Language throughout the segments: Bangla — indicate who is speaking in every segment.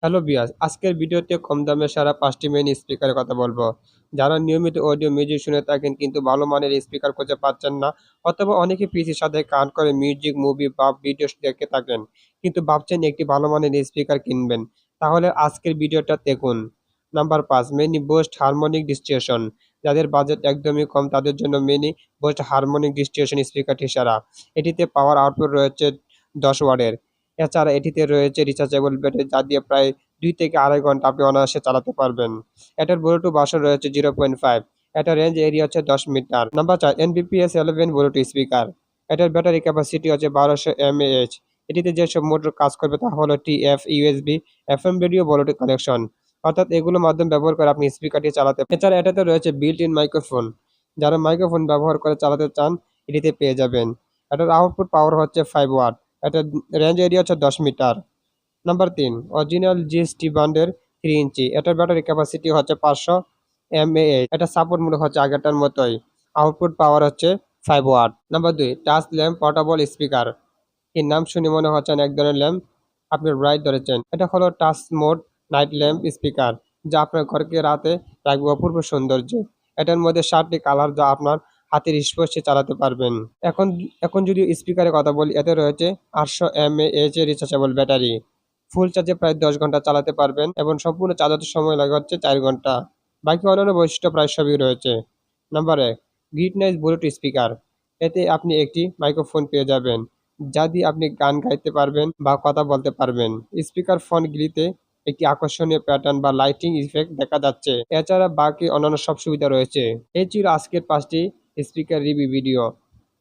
Speaker 1: হ্যালো বিয়াস, আজকের ভিডিওতে কম দামে সারা 5টি মেইন স্পিকারের কথা বলবো। যারা নিয়মিত অডিও মিউজিক শুনে থাকেন কিন্তু ভালো মানের স্পিকার খুঁজে পাচ্ছেন না, অথবা অনেকে পিসির সাথে কানেক্ট করে মিউজিক, মুভি বা ভিডিও দেখে থাকেন কিন্তু ভাবছেন একটি ভালো মানের স্পিকার কিনবেন, তাহলে আজকের ভিডিওটা দেখুন। Number 5, mini boost harmonic distribution. যাদের বাজেট একদমই কম তাদের জন্য মিনি বুস্ট হারমোনিক ডিস্ট্রিবিউশন স্পিকারটি সেরা। এটিতে পাওয়ার আউটপুট রয়েছে 10 ওয়াটের। এছাড়া এটিতে রয়েছে রিচার্জেবল ব্যাটারি, যা দিয়ে প্রায় 2 থেকে আড়াই ঘন্টা আপনি অনায়াসে চালাতে পারবেন। এটার ব্লুটুথ ভার্সন রয়েছে 0.5। এটার রেঞ্জ এরিয়া হচ্ছে 10 metre. Number 4, NBPS 11 bluetooth speaker. এটার ব্যাটারি ক্যাপাসিটি হচ্ছে 1200 mAh। এটিতে যেসব মোটর কাজ করবে তা হলো TF, USB, FM radio, Bluetooth connection, অর্থাৎ এগুলোর মাধ্যমে ব্যবহার করে আপনি স্পিকারটি চালাতে। এছাড়া এটাতে রয়েছে বিল্ট ইন মাইক্রোফোন। যারা মাইক্রোফোন ব্যবহার করে চালাতে চান এটিতে পেয়ে যাবেন। এটার আউটপুট পাওয়ার হচ্ছে 5 ওয়াট। এটার রেঞ্জ এরিয়া হচ্ছে 10 মিটার। নাম্বার 3, অরিজিনাল জিএসটি ব্র্যান্ডের 3 ইঞ্চি। এটার ব্যাটারি ক্যাপাসিটি হচ্ছে 500 mAh। এটা সাপোর্ট মূলক হচ্ছে আগেরটার মতোই। আউটপুট পাওয়ার হচ্ছে 5 watt. Number 2, touch lamp portable speaker. এর নাম শুনে মনে হচ্ছে না এক ধরনের ল্যাম্প আপনি রাইট ধরেছেন। এটা হলো touch mode night lamp speaker, যা আপনার ঘরকে রাতে রাখবে অপূর্ব সৌন্দর্য। এটার মধ্যে 7টি কালার, যা আপনার হাতের স্পর্শে চালাতে পারবেন। এখন এখন যদি স্পিকারের কথা বলি, এতে রয়েছে 800 mAh এর রিচার্জেবল ব্যাটারি। ফুল চার্জে প্রায় 10 ঘন্টা চালাতে পারবেন এবং সম্পূর্ণ চার্জ হতে সময় লাগে হচ্ছে 4 ঘন্টা। বাকি অন্যান্য বৈশিষ্ট্য প্রায় সবই রয়েছে। নাম্বার 1, গ্রিটনাইজ ব্লুটুথ স্পিকার। এতে আপনি একটি মাইক্রোফোন পেয়ে যাবেন, যা দিয়ে আপনি গান গাইতে পারবেন বা কথা বলতে পারবেন। স্পিকার ফোনগুলিতে একটি আকর্ষণীয় প্যাটার্ন বা লাইটিং ইফেক্ট দেখা যাচ্ছে। এছাড়া বাকি অন্যান্য সব সুবিধা রয়েছে। এই ছিল আজকের 5টি স্পিকার রিভিউ ভিডিও।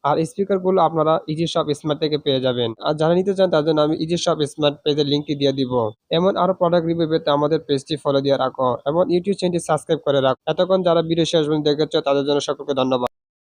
Speaker 1: আর স্পিকারগুলো আপনারা ইজি শপ স্মার্ট থেকে পেয়ে যাবেন। আর যারা নিতে চান তার জন্য আমি ইজি শপ স্মার্ট পেজের লিঙ্কটি দিয়ে দিব। এমন আরো প্রোডাক্ট রিভিউ পেতে আমাদের পেজটি ফলো দিয়ে রাখো এবং ইউটিউব চ্যানেলটি সাবস্ক্রাইব করে রাখো। এতক্ষণ যারা ভিডিও শেষ পর্যন্ত দেখেছো তাদের জন্য সকলকে ধন্যবাদ।